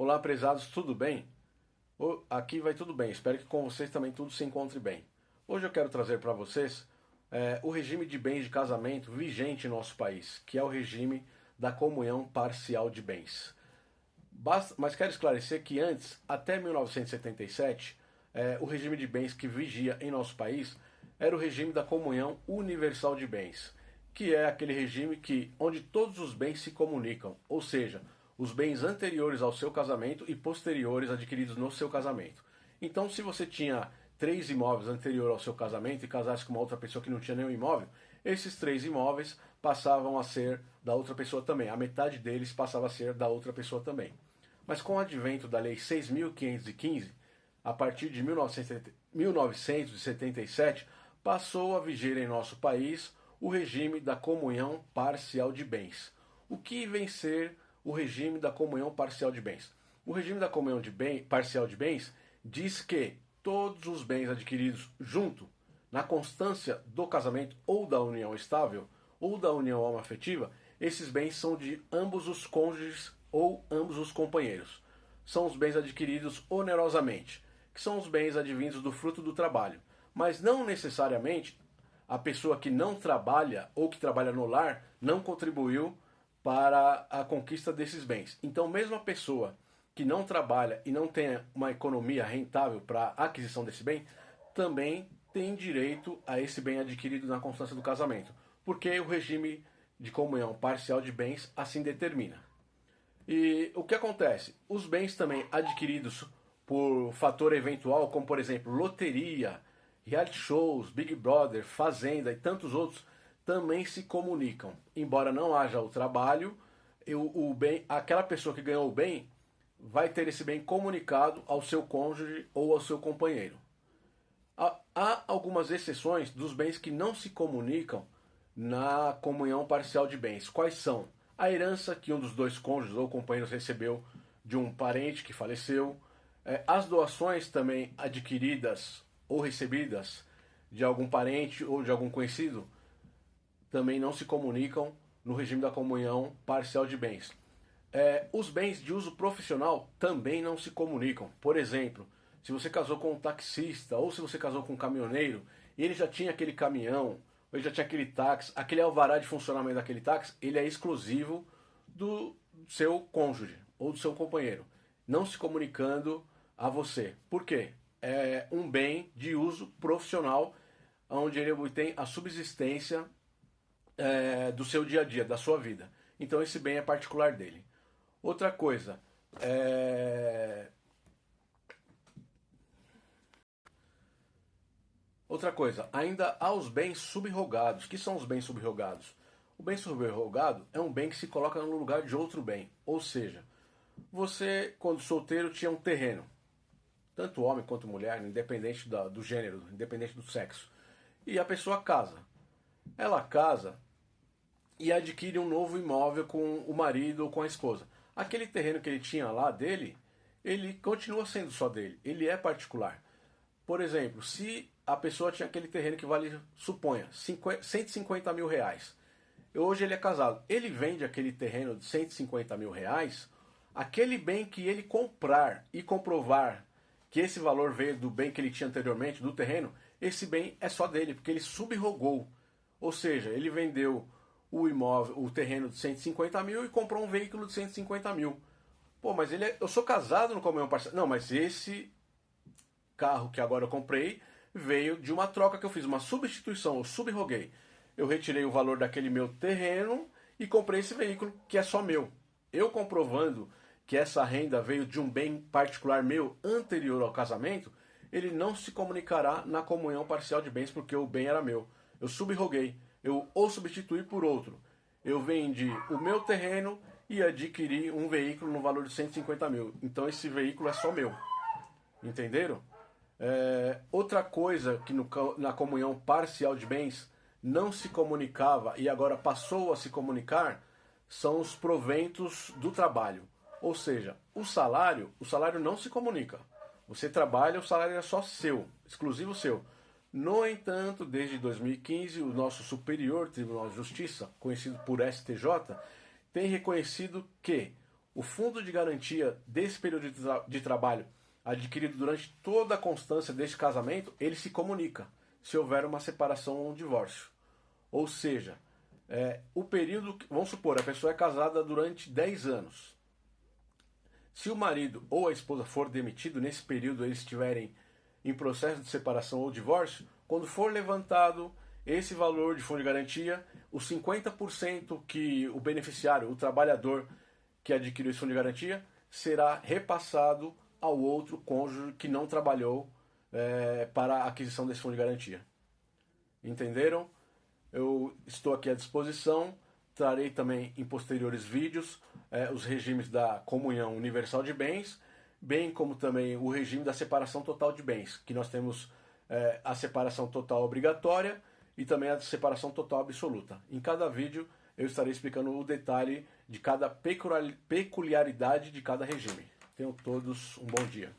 Olá, prezados, tudo bem? Aqui vai tudo bem, espero que com vocês também tudo se encontre bem. Hoje eu quero trazer para vocês o regime de bens de casamento vigente em nosso país, que é o regime da comunhão parcial de bens. Mas quero esclarecer que antes, até 1977, o regime de bens que vigia em nosso país era o regime da comunhão universal de bens, que é aquele regime onde todos os bens se comunicam, ou seja, os bens anteriores ao seu casamento e posteriores adquiridos no seu casamento. Então, se você tinha 3 imóveis anterior ao seu casamento e casasse com uma outra pessoa que não tinha nenhum imóvel, esses 3 imóveis passavam a ser da outra pessoa também. A metade deles passava a ser da outra pessoa também. Mas com o advento da Lei 6.515, a partir de 1977, passou a vigir em nosso país o regime da comunhão parcial de bens. O que vem ser o regime da comunhão parcial de bens? O regime da comunhão parcial de bens diz que todos os bens adquiridos junto, na constância do casamento ou da união estável, ou da união homoafetiva, esses bens são de ambos os cônjuges ou ambos os companheiros. São os bens adquiridos onerosamente, que são os bens advindos do fruto do trabalho, mas não necessariamente a pessoa que não trabalha ou que trabalha no lar não contribuiu para a conquista desses bens. Então, mesmo a pessoa que não trabalha e não tem uma economia rentável para a aquisição desse bem, também tem direito a esse bem adquirido na constância do casamento, porque o regime de comunhão parcial de bens assim determina. E o que acontece? Os bens também adquiridos por fator eventual, como por exemplo loteria, reality shows, Big Brother, Fazenda e tantos outros, também se comunicam. Embora não haja o trabalho, aquela pessoa que ganhou o bem vai ter esse bem comunicado ao seu cônjuge ou ao seu companheiro. Há algumas exceções dos bens que não se comunicam na comunhão parcial de bens. Quais são? A herança que um dos dois cônjuges ou companheiros recebeu de um parente que faleceu, as doações também adquiridas ou recebidas de algum parente ou de algum conhecido também não se comunicam no regime da comunhão parcial de bens. Os bens de uso profissional também não se comunicam. Por exemplo, se você casou com um taxista ou se você casou com um caminhoneiro e ele já tinha aquele caminhão, ou ele já tinha aquele táxi, aquele alvará de funcionamento daquele táxi, ele é exclusivo do seu cônjuge ou do seu companheiro, não se comunicando a você. Por quê? É um bem de uso profissional onde ele obtém a subsistência do seu dia a dia, da sua vida. Então esse bem é particular dele. Outra coisa, ainda há os bens subrogados. Que são os bens subrogados? O bem subrogado é um bem que se coloca no lugar de outro bem. Ou seja, você, quando solteiro, tinha um terreno. Tanto homem quanto mulher, independente do gênero, independente do sexo. E a pessoa casa. Ela casa e adquire um novo imóvel com o marido ou com a esposa. Aquele terreno que ele tinha lá dele, ele continua sendo só dele. Ele é particular. Por exemplo, se a pessoa tinha aquele terreno que vale, suponha, 150 mil reais. Hoje ele é casado. Ele vende aquele terreno de 150 mil reais, aquele bem que ele comprar e comprovar que esse valor veio do bem que ele tinha anteriormente, do terreno, esse bem é só dele, porque ele subrogou. Ou seja, ele vendeu o imóvel, o terreno de 150 mil e comprou um veículo de 150 mil. Pô, mas eu sou casado no comunhão parcial. Não, mas esse carro que agora eu comprei veio de uma troca que eu fiz, uma substituição, eu subroguei. Eu retirei o valor daquele meu terreno e comprei esse veículo que é só meu. Eu comprovando que essa renda veio de um bem particular meu anterior ao casamento, ele não se comunicará na comunhão parcial de bens porque o bem era meu. Eu subroguei, eu o substituí por outro. Eu vendi o meu terreno e adquiri um veículo no valor de 150 mil. Então esse veículo é só meu. Entenderam? Outra coisa que na comunhão parcial de bens não se comunicava e agora passou a se comunicar são os proventos do trabalho. Ou seja, o salário não se comunica. Você trabalha, o salário é só seu, exclusivo seu. No entanto, desde 2015, o nosso Superior Tribunal de Justiça, conhecido por STJ, tem reconhecido que O fundo de garantia desse período de trabalho adquirido durante toda a constância deste casamento, ele se comunica se houver uma separação ou um divórcio. Ou seja, o período, vamos supor, a pessoa é casada durante 10 anos. Se o marido ou a esposa for demitido, nesse período eles estiverem em processo de separação ou divórcio, quando for levantado esse valor de fundo de garantia, os 50% que o beneficiário, o trabalhador que adquiriu esse fundo de garantia, será repassado ao outro cônjuge que não trabalhou para a aquisição desse fundo de garantia. Entenderam? Eu estou aqui à disposição. Trarei também em posteriores vídeos os regimes da comunhão universal de bens, bem como também o regime da separação total de bens, que nós temos a separação total obrigatória e também a separação total absoluta. Em cada vídeo eu estarei explicando o detalhe de cada peculiaridade de cada regime. Tenham todos um bom dia.